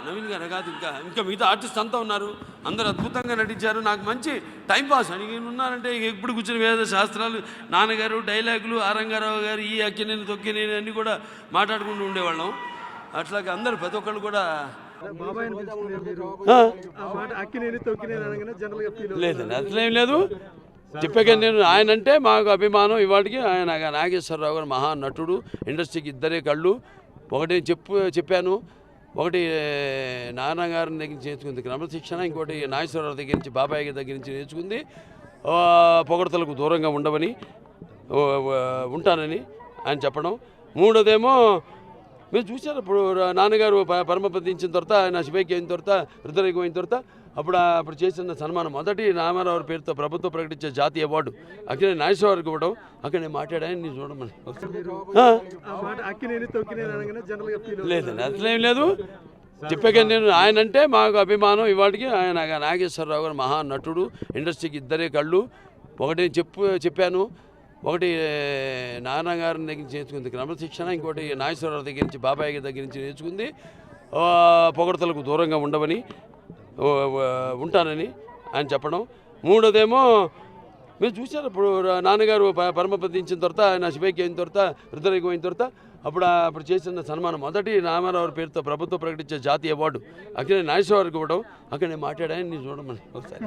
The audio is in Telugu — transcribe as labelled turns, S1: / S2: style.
S1: నవీన్ గారు కాదు, ఇంకా మిగతా ఆర్టిస్ట్ అంతా ఉన్నారు, అందరూ అద్భుతంగా నటించారు. నాకు మంచి టైంపాస్ అని ఉన్నారంటే ఎప్పుడు కూర్చుని వేద శాస్త్రాలు, నాన్నగారు డైలాగులు, ఆరంగారావు గారు ఈ అక్కినేని తొక్కినేని అన్నీ కూడా మాట్లాడుకుంటూ ఉండేవాళ్ళం. అట్లాగే అందరూ ప్రతి ఒక్కళ్ళు కూడా లేదండి, అట్లేం లేదు. చెప్పాక నేను ఆయన అంటే మాకు అభిమానం. ఇవాటికి ఆయన నాగేశ్వరరావు గారు మహా నటుడు, ఇండస్ట్రీకి ఇద్దరే కళ్ళు. ఒకటి చెప్పాను, ఒకటి నాన్నగారి దగ్గర నుంచి నేర్చుకుంది క్రమశిక్షణ, ఇంకోటి నాగేశ్వరరావు దగ్గర నుంచి, బాబాయ్ గారి దగ్గర నుంచి నేర్చుకుంది పొగడతలకు దూరంగా ఉండవని, ఉంటానని ఆయన చెప్పడం. మూడోదేమో మీరు చూశారు, ఇప్పుడు నాన్నగారు పరమపదించిన తర్వాత, ఆయన శివైకి అయిన తర్వాత, రుద్రయ్య అయిన తర్వాత అప్పుడు చేసిన సన్మానం మొదటి రామారావు పేరుతో ప్రభుత్వం ప్రకటించే జాతీయ అవార్డు అక్కడే నాగేశ్వరరావుకి ఇవ్వడం. అక్కడ నేను మాట్లాడాను, నేను చూడమని. లేదండి, అట్లేం లేదు. చెప్పాక నేను ఆయన అంటే మాకు అభిమానం. ఇవాటికి ఆయన నాగేశ్వరరావు గారు మహా నటుడు, ఇండస్ట్రీకి ఇద్దరే కళ్ళు. ఒకటి చెప్పాను, ఒకటి నాన్నగారి దగ్గర నుంచి నేర్చుకుంది క్రమశిక్షణ, ఇంకోటి నాగేశ్వరరావు దగ్గర నుంచి, బాబాయ్ గారి దగ్గర నుంచి నేర్చుకుంది పొగడతలకు దూరంగా ఉండవని, ఉంటానని ఆయన చెప్పడం. మూడోదేమో మీరు చూశారు, ఇప్పుడు నాన్నగారు పరమపదించిన తర్వాత, ఆయన శివైకి అయిన తర్వాత, రుద్రయ్య అయిన తర్వాత అప్పుడు చేసిన సన్మానం మొదటి రామారావు పేరుతో ప్రభుత్వం ప్రకటించే జాతీయ అవార్డు అక్కడే నాగేశ్వరరావుకి ఇవ్వడం. అక్కడ నేను మాట్లాడాను, నేను చూడమని ఒకసారి.